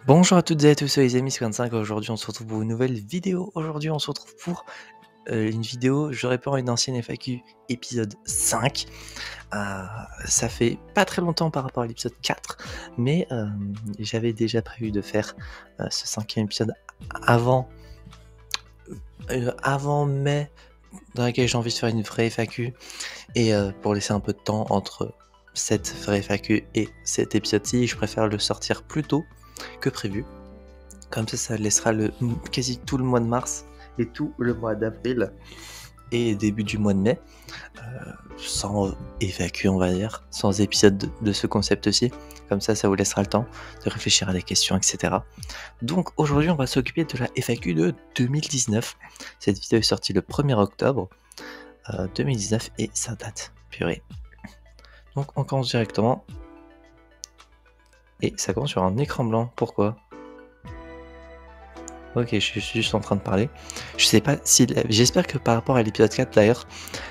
Bonjour à toutes et à tous, c'est les amis 55. Aujourd'hui on se retrouve pour une nouvelle vidéo. Aujourd'hui on se retrouve pour une vidéo, je réponds à une ancienne FAQ, épisode 5. Ça fait pas très longtemps par rapport à l'épisode 4, mais j'avais déjà prévu de faire ce cinquième épisode avant mai, dans lequel j'ai envie de faire une vraie FAQ, et pour laisser un peu de temps entre cette vraie FAQ et cet épisode-ci, je préfère le sortir plus tôt que prévu. Comme ça laissera quasi tout le mois de mars et tout le mois d'avril et début du mois de mai, sans FAQ, on va dire, sans épisode de ce concept-ci. Comme ça vous laissera le temps de réfléchir à des questions, etc. Donc aujourd'hui, on va s'occuper de la FAQ de 2019. Cette vidéo est sortie le 1er octobre 2019 et ça date, purée. Donc on commence directement. Et ça commence sur un écran blanc. Pourquoi ? Ok, je suis juste en train de parler. Je sais pas si... J'espère que par rapport à l'épisode 4 d'ailleurs,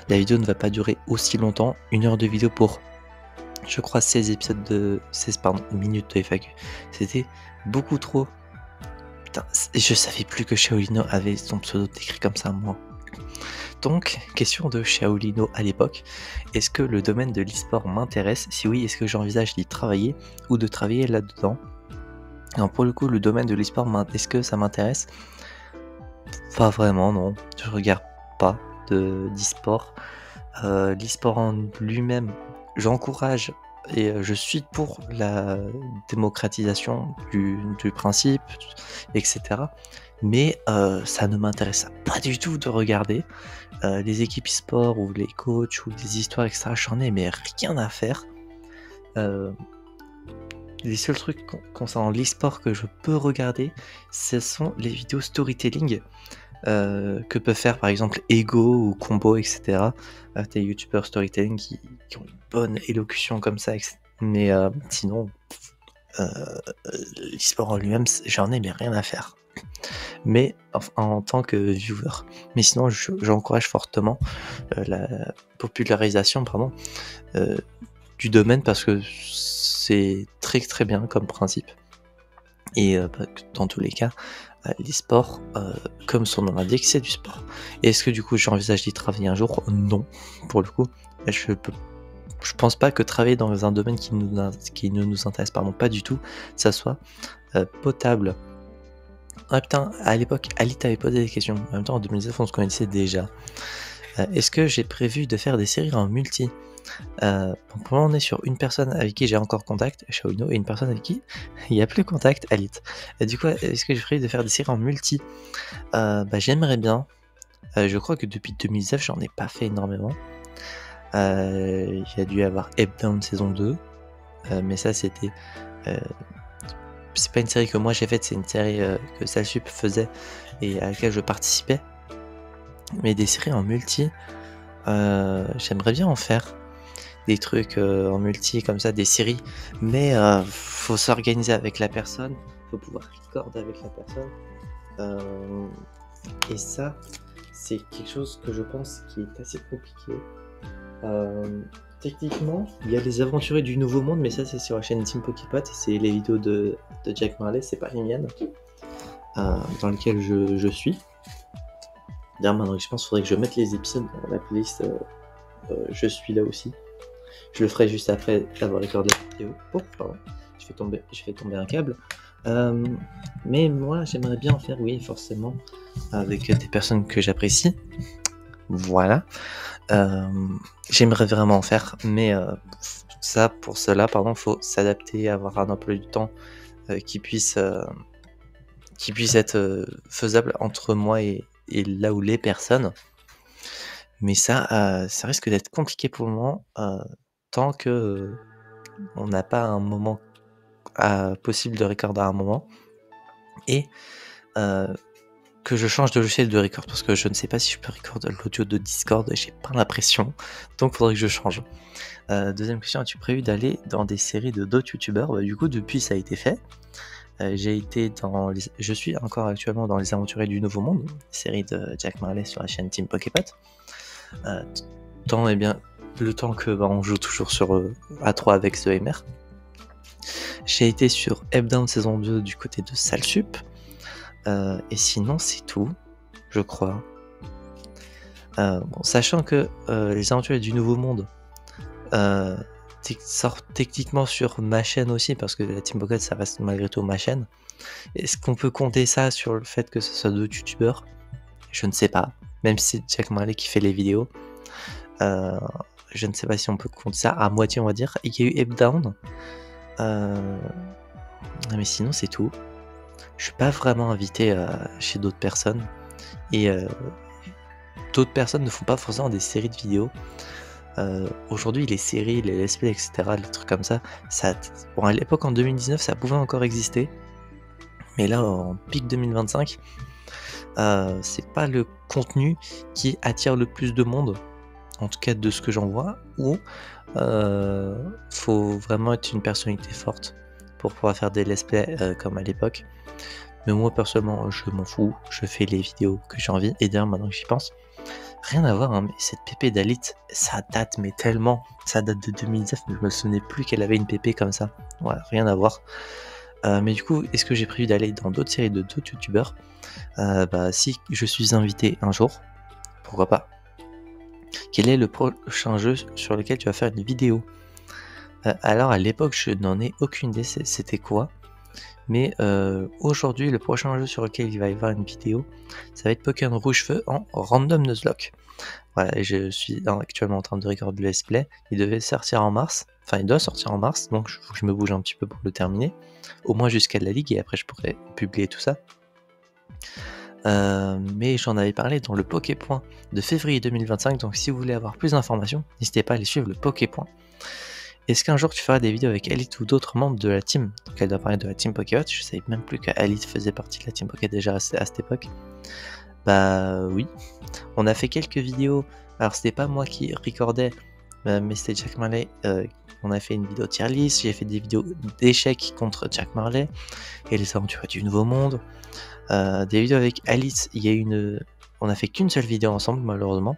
la vidéo ne va pas durer aussi longtemps. 1 heure de vidéo pour, je crois, 16 minutes de FAQ. C'était beaucoup trop. Putain, je savais plus que Shaolino avait son pseudo décrit comme ça, moi. Donc, question de Shaolino à l'époque. Est-ce que le domaine de l'e-sport m'intéresse ? Si oui, est-ce que j'envisage d'y travailler ou de travailler là-dedans ? Alors pour le coup, le domaine de l'e-sport, est-ce que ça m'intéresse ? Pas vraiment, non. Je regarde pas d'e-sport. L'e-sport en lui-même, j'encourage et je suis pour la démocratisation du principe, etc. Mais ça ne m'intéresse pas du tout de regarder. Les équipes e-sport ou les coachs ou les histoires, etc. J'en ai mais rien à faire. Les seuls trucs concernant l'e-sport que je peux regarder, ce sont les vidéos storytelling que peuvent faire par exemple Ego ou Combo, etc. Des youtubeurs storytelling qui ont une bonne élocution comme ça, mais sinon, l'e-sport en lui-même, j'en ai mais rien à faire. Mais en tant que viewer. Mais sinon, j'encourage fortement la popularisation du domaine parce que c'est très très bien comme principe. Et dans tous les cas, l'e-sport, comme son nom l'indique, c'est du sport. Et est-ce que du coup j'envisage d'y travailler un jour ? Non, pour le coup. Je pense pas que travailler dans un domaine qui ne nous intéresse pas du tout, ça soit potable. Ah putain, à l'époque, Ali t'avait posé des questions. En même temps, en 2019, on se connaissait déjà. Est-ce que j'ai prévu de faire des séries en multi ? Pour le moment, on est sur une personne avec qui j'ai encore contact, Shaolino, et une personne avec qui il n'y a plus contact, Alit. Du coup, est-ce que j'ai prévu de faire des séries en multi ? J'aimerais bien. Je crois que depuis 2019, j'en ai pas fait énormément. Il y a dû y avoir Up Down saison 2, mais ça c'était... c'est pas une série que moi j'ai faite, c'est une série que Salsup faisait et à laquelle je participais. Mais des séries en multi, j'aimerais bien en faire. Des trucs en multi comme ça, des séries, mais faut s'organiser avec la personne, faut pouvoir record avec la personne, et ça c'est quelque chose que je pense qui est assez compliqué. Techniquement, il y a les aventuriers du Nouveau Monde, mais ça c'est sur la chaîne Team Poképot, c'est les vidéos de Jack Marley, c'est pas les miennes, dans lesquelles je suis. D'ailleurs maintenant je pense qu'il faudrait que je mette les épisodes dans la playlist, je suis là aussi. Je le ferai juste après avoir recordé la vidéo. Oh, pardon, je fais tomber un câble. Mais moi, j'aimerais bien en faire, oui, forcément, avec des personnes que j'apprécie. Voilà. J'aimerais vraiment en faire, mais pour cela, faut s'adapter, avoir un emploi du temps qui puisse être faisable entre moi et là où les personnes. Mais ça risque d'être compliqué pour le moment. Tant que on n'a pas un moment possible de record à un moment, et que je change de logiciel de record, parce que je ne sais pas si je peux record l'audio de Discord, j'ai pas l'impression, donc faudrait que je change. Deuxième question, as-tu prévu d'aller dans des séries de d'autres youtubeurs ? Du coup, depuis ça a été fait. Je suis encore actuellement dans Les Aventuriers du Nouveau Monde, série de Jack Marley sur la chaîne Team Poképot. Le temps que on joue toujours à 3 avec The Emer. J'ai été sur Up-Down saison 2 du côté de Salsup. Et sinon, c'est tout, je crois. Bon, sachant que les aventures du Nouveau Monde sortent techniquement sur ma chaîne aussi, parce que la Team Pocket, ça reste malgré tout ma chaîne. Est-ce qu'on peut compter ça sur le fait que ce soit deux youtubeurs? Je ne sais pas. Même si c'est Jack Marley qui fait les vidéos. Je ne sais pas si on peut compter ça à moitié, on va dire. Il y a eu Up-Down. Mais sinon, c'est tout. Je suis pas vraiment invité chez d'autres personnes. Et d'autres personnes ne font pas forcément des séries de vidéos. Aujourd'hui, les séries, les let's play, etc., les trucs comme ça, bon, à l'époque, en 2019, ça pouvait encore exister. Mais là, en pic 2025, c'est pas le contenu qui attire le plus de monde, en tout cas de ce que j'en vois, ou faut vraiment être une personnalité forte pour pouvoir faire des let's play comme à l'époque. Mais moi personnellement je m'en fous, je fais les vidéos que j'ai envie. Et d'ailleurs maintenant que j'y pense, rien à voir, hein, mais cette pépé d'Alit, ça date mais tellement, ça date de 2019, mais je me souvenais plus qu'elle avait une pépé comme ça. Ouais, rien à voir. Mais du coup, est-ce que j'ai prévu d'aller dans d'autres séries de d'autres youtubeurs? Bah si je suis invité un jour, pourquoi pas. Quel est le prochain jeu sur lequel tu vas faire une vidéo? Alors à l'époque je n'en ai aucune idée c'était quoi. Mais aujourd'hui, le prochain jeu sur lequel il va y avoir une vidéo, ça va être Pokémon Rouge Feu en Random Nuzlocke. Voilà, et je suis actuellement en train de recorder le let's play. Il devait sortir en mars, enfin il doit sortir en mars, donc il faut que je me bouge un petit peu pour le terminer. Au moins jusqu'à la ligue, et après je pourrai publier tout ça. Mais j'en avais parlé dans le Poképoint de février 2025, donc si vous voulez avoir plus d'informations, n'hésitez pas à aller suivre le Poképoint. Est-ce qu'un jour tu feras des vidéos avec Elite ou d'autres membres de la team? Donc elle doit parler de la Team Pocket. Je savais même plus qu'Elite faisait partie de la Team Pocket déjà à cette époque. Bah oui. On a fait quelques vidéos. Alors c'était pas moi qui recordais, mais c'était Jack Marley. On a fait une vidéo tier list. J'ai fait des vidéos d'échecs contre Jack Marley et les aventures du Nouveau Monde. Des vidéos avec Alice. Il y a on a fait qu'une seule vidéo ensemble malheureusement.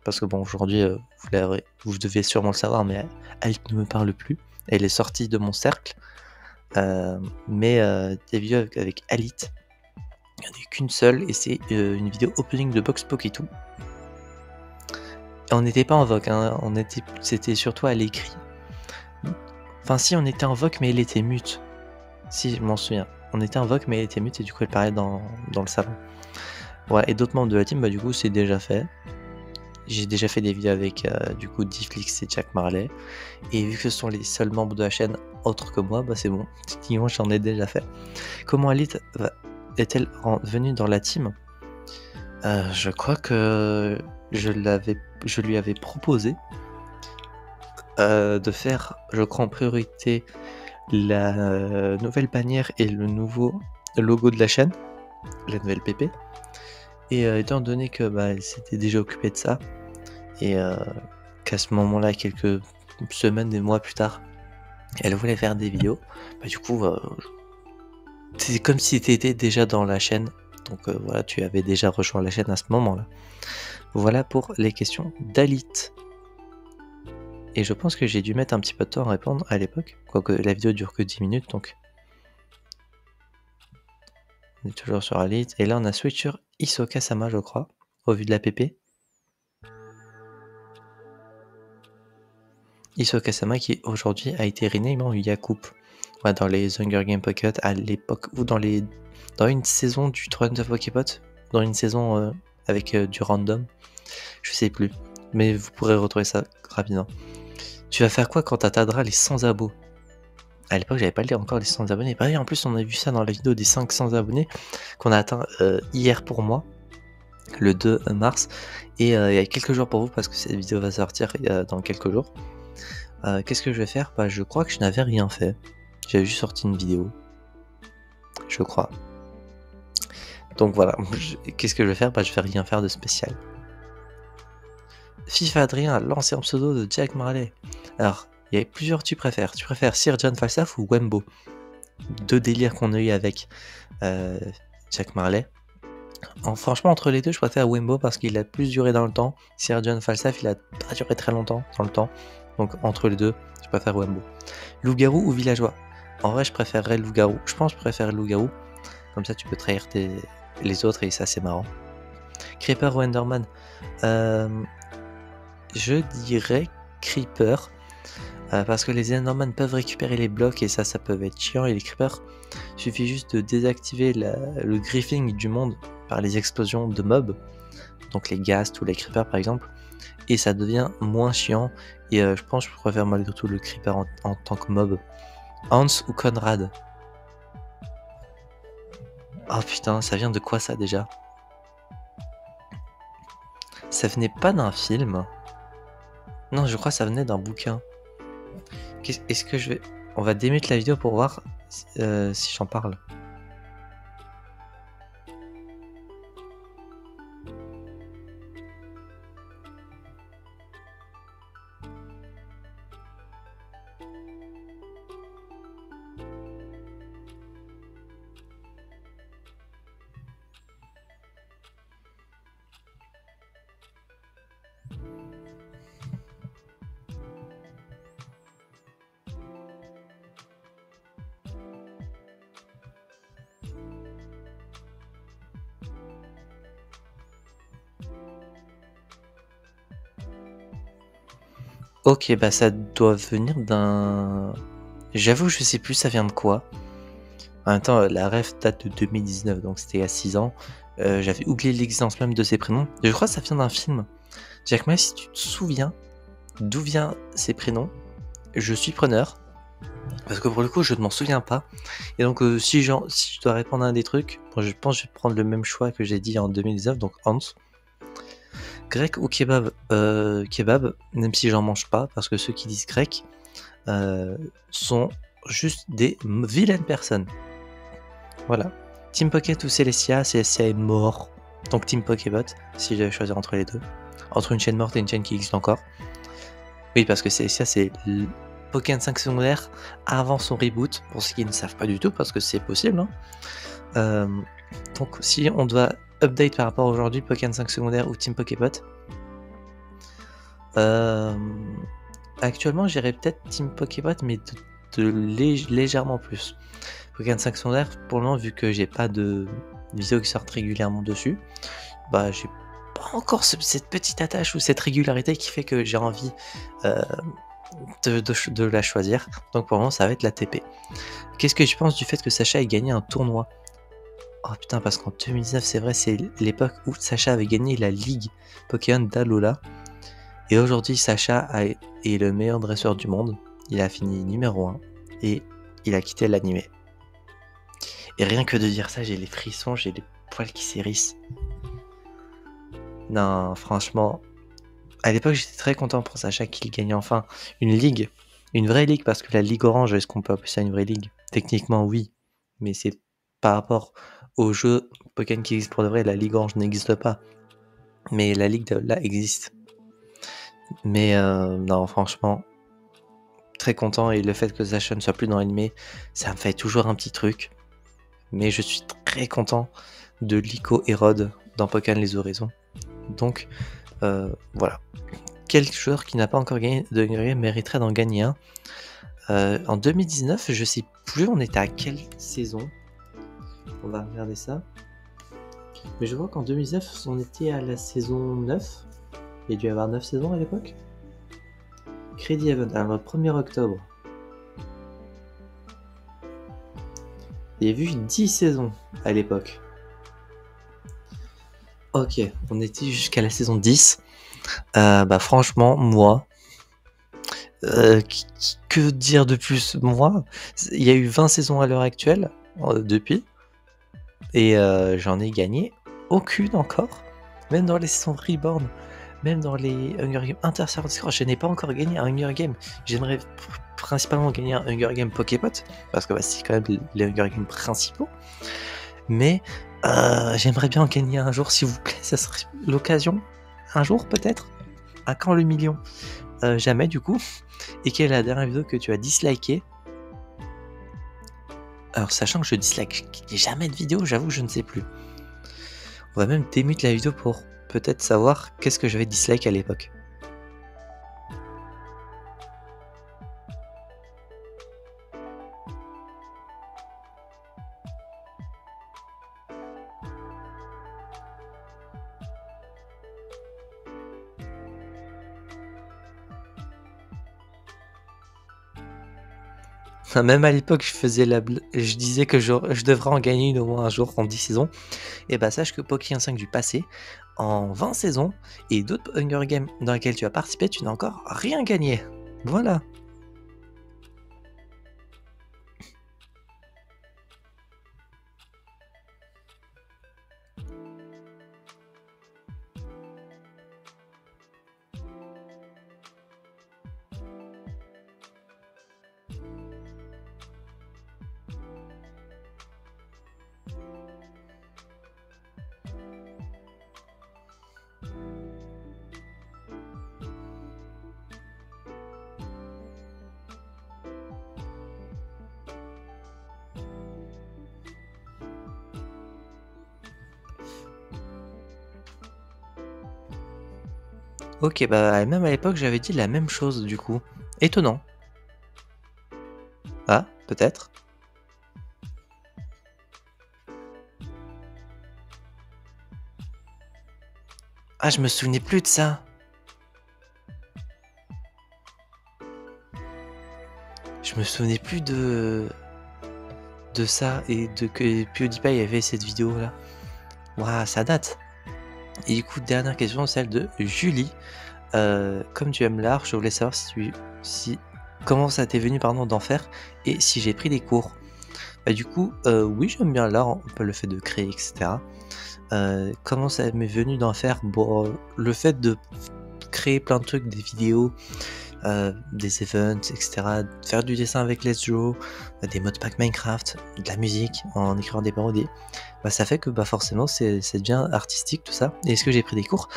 Parce que bon, aujourd'hui, vous devez sûrement le savoir, mais Alice ne me parle plus. Elle est sortie de mon cercle. Mais des vidéos avec Alice, il n'y en a qu'une seule, et c'est une vidéo opening de Box Pokétoo. On n'était pas en voc, hein, c'était surtout à l'écrit. Enfin si, on était en voc, mais elle était mute. Si, je m'en souviens. On était en voc, mais elle était mute, et du coup elle parlait dans le salon. Ouais, et d'autres membres de la team, bah du coup c'est déjà fait. J'ai déjà fait des vidéos avec du coup Difflix et Jack Marley. Et vu que ce sont les seuls membres de la chaîne autres que moi, bah c'est bon. Techniquement j'en ai déjà fait. Comment Alite est-elle venue dans la team? Je crois que je lui avais proposé de faire, je crois en priorité, la nouvelle bannière et le nouveau logo de la chaîne, la nouvelle PP. Et étant donné que elle s'était déjà occupée de ça, et qu'à ce moment-là, quelques semaines, des mois plus tard, elle voulait faire des vidéos, du coup, c'est comme si tu étais déjà dans la chaîne, donc voilà, tu avais déjà rejoint la chaîne à ce moment-là. Voilà pour les questions d'Alit. Et je pense que j'ai dû mettre un petit peu de temps à répondre à l'époque, quoique la vidéo dure que 10 minutes, donc... On est toujours sur Alit, et là on a switch sur Hisoka Sama, je crois, au vu de la PP. Hisoka Sama qui aujourd'hui a été rename en Yakup. Ouais, dans les Hunger Game Pocket à l'époque, ou dans une saison du 39 Poképot, dans une saison avec du random, je sais plus, mais vous pourrez retrouver ça rapidement. Tu vas faire quoi quand t'atteindras les 100 abos? À l'époque, j'avais pas encore les 100 abonnés. Bah oui, en plus, on a vu ça dans la vidéo des 500 abonnés qu'on a atteint hier pour moi, le 2 mars. Et il y a quelques jours pour vous, parce que cette vidéo va sortir dans quelques jours. Qu'est-ce que je vais faire? Je crois que je n'avais rien fait. J'avais juste sorti une vidéo. Je crois. Donc voilà. Qu'est-ce que je vais faire? Je vais rien faire de spécial. FIFA Adrien, l'ancien pseudo de Jack Marley. Alors, il y a plusieurs tu préfères. Tu préfères Sir John Falstaff ou Wembo? Deux délires qu'on a eu avec Jack Marley. Franchement, entre les deux, je préfère Wembo parce qu'il a plus duré dans le temps. Sir John Falstaff, il a pas duré très longtemps dans le temps. Donc, entre les deux, je préfère Wembo. Loup-garou ou villageois? En vrai, je préférerais le loup-garou. Je pense que je préfère le loup-garou. Comme ça, tu peux trahir les autres et ça, c'est marrant. Creeper ou Enderman? Je dirais Creeper. Parce que les Enderman peuvent récupérer les blocs et ça peut être chiant. Et les Creepers, il suffit juste de désactiver le griefing du monde par les explosions de mobs. Donc les ghasts ou les Creepers par exemple. Et ça devient moins chiant. Et je pense que je préfère malgré tout le Creeper en tant que mob. Hans ou Conrad? Oh putain, ça vient de quoi ça déjà? Ça venait pas d'un film? Non, je crois que ça venait d'un bouquin. Est-ce que je vais... On va démute la vidéo pour voir si j'en parle. Ok, bah ça doit venir d'un... J'avoue, je sais plus ça vient de quoi. En même temps, la ref date de 2019, donc c'était il y a 6 ans. J'avais oublié l'existence même de ces prénoms. Je crois que ça vient d'un film. Jack, même si tu te souviens d'où viennent ces prénoms, je suis preneur. Parce que pour le coup, je ne m'en souviens pas. Et donc, si je dois répondre à un des trucs, bon, je pense que je vais prendre le même choix que j'ai dit en 2019, donc Hans. Grec ou kebab? Kebab, même si j'en mange pas, parce que ceux qui disent grec sont juste des vilaines personnes. Voilà. Team Pocket ou Celestia? Celestia est mort. Donc Team Pokébot, si j'avais choisi entre les deux. Entre une chaîne morte et une chaîne qui existe encore. Oui, parce que Celestia, c'est le Pokémon 5 secondaire avant son reboot, pour ceux qui ne savent pas du tout, parce que c'est possible. Hein. Donc si on doit update par rapport à aujourd'hui, Pokémon 5 secondaire ou Team Pokébot, actuellement j'irais peut-être Team Pokébot, mais légèrement plus. Pokémon 5 secondaire, pour le moment, vu que j'ai pas de vidéos qui sortent régulièrement dessus, bah j'ai pas encore cette petite attache ou cette régularité qui fait que j'ai envie de la choisir. Donc pour le moment, ça va être la TP. Qu'est-ce que je pense du fait que Sacha ait gagné un tournoi? Oh putain, parce qu'en 2019, c'est vrai, c'est l'époque où Sacha avait gagné la ligue Pokémon d'Alola. Et aujourd'hui, Sacha est le meilleur dresseur du monde. Il a fini numéro 1 et il a quitté l'animé. Et rien que de dire ça, j'ai les frissons, j'ai les poils qui s'hérissent. Non, franchement, à l'époque, j'étais très content pour Sacha qu'il gagne enfin une ligue. Une vraie ligue, parce que la Ligue Orange, est-ce qu'on peut appeler ça une vraie ligue? Techniquement, oui. Mais c'est par rapport au jeu Pokémon qui existe pour de vrai, la Ligue Orange n'existe pas. Mais la Ligue là existe. Mais non, franchement, très content. Et le fait que Sacha ne soit plus dans l'animé, ça me fait toujours un petit truc. Mais je suis très content de Lyco et Rod dans Pokémon Les Horizons. Donc, voilà. Quel joueur qui n'a pas encore gagné de Hunger Games mériterait d'en gagner un? En 2019, je sais plus, on était à quelle saison? On va regarder ça. Mais je vois qu'en 2019, on était à la saison 9. Il y a dû y avoir 9 saisons à l'époque. Crédit Event, alors le 1er octobre. Il y a eu 10 saisons à l'époque. Ok, on était jusqu'à la saison 10. Bah franchement, moi, que dire de plus? Moi, il y a eu 20 saisons à l'heure actuelle, depuis, et j'en ai gagné aucune encore. Même dans les saisons Reborn, même dans les Hunger Games Inter-Server Discord, je n'ai pas encore gagné un Hunger Game. J'aimerais principalement gagner un Hunger Game Poképot, parce que bah, c'est quand même les Hunger Games principaux. Mais j'aimerais bien en gagner un jour, s'il vous plaît. Ça serait l'occasion. Un jour, peut-être. À quand le million? Jamais, du coup. Et quelle est la dernière vidéo que tu as dislikée? Alors, sachant que je dislike jamais de vidéo, j'avoue, je ne sais plus. On va même démute la vidéo pour peut-être savoir qu'est-ce que j'avais dislike à l'époque. Même à l'époque, je disais que je devrais en gagner une au moins un jour en 10 saisons. Et bah sache que Pokémon 5 du passé, en 20 saisons, et d'autres Hunger Games dans lesquels tu as participé, tu n'as encore rien gagné. Voilà. Ok, bah même à l'époque, j'avais dit la même chose du coup. Étonnant. Ah, peut-être. Ah, je me souvenais plus de ça. Je me souvenais plus de ça et de que PewDiePie avait cette vidéo là. Waouh, ça date. Et du coup, dernière question, celle de Julie. Comme tu aimes l'art, je voulais savoir si comment ça t'est venu pardon d'en faire et si j'ai pris des cours. Bah du coup, oui j'aime bien l'art, le fait de créer, etc. Comment ça m'est venu d'en faire? Bon, le fait de créer plein de trucs, des vidéos, des events, etc. Faire du dessin avec Let's Draw, des modpacks Minecraft, de la musique en écrivant des parodies. Bah ça fait que bah forcément c'est bien artistique tout ça. Et est-ce que j'ai pris des cours?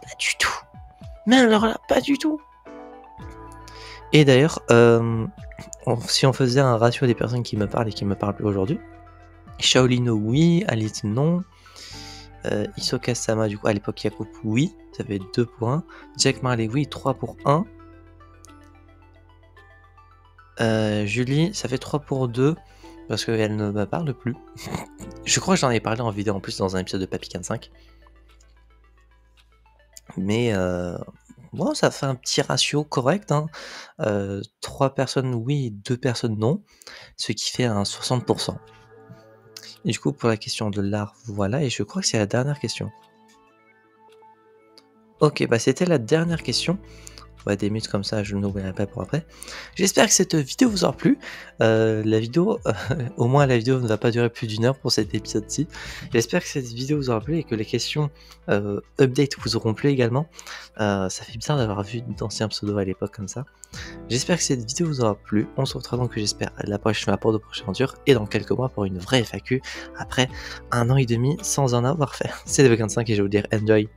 Pas du tout. Mais alors là, pas du tout. Et d'ailleurs, si on faisait un ratio des personnes qui me parlent et qui me parlent plus aujourd'hui, Shaolino oui, Alice non, Hisoka Sama du coup à l'époque Yakup oui, ça fait 2 pour 1, Jack Marley oui, 3 pour 1, Julie ça fait 3 pour 2, parce qu'elle ne me parle plus. Je crois que j'en ai parlé en vidéo en plus dans un épisode de Papy 5. Mais bon, ça fait un petit ratio correct, hein. 3 personnes oui, 2 personnes non, ce qui fait un 60%. Et du coup, pour la question de l'art, voilà, et je crois que c'est la dernière question. Ok, bah c'était la dernière question. On va démute comme ça, je n'oublierai pas pour après. J'espère que cette vidéo vous aura plu. La vidéo, au moins la vidéo ne va pas durer plus d'1 heure pour cet épisode-ci. J'espère que cette vidéo vous aura plu et que les questions update vous auront plu également. Ça fait bizarre d'avoir vu d'anciens pseudos à l'époque comme ça. J'espère que cette vidéo vous aura plu. On se retrouvera donc, j'espère, la prochaine fois pour de prochaines aventures et dans quelques mois pour une vraie FAQ après 1 an et demi sans en avoir fait. C'est Papy 5 et je vais vous dire enjoy.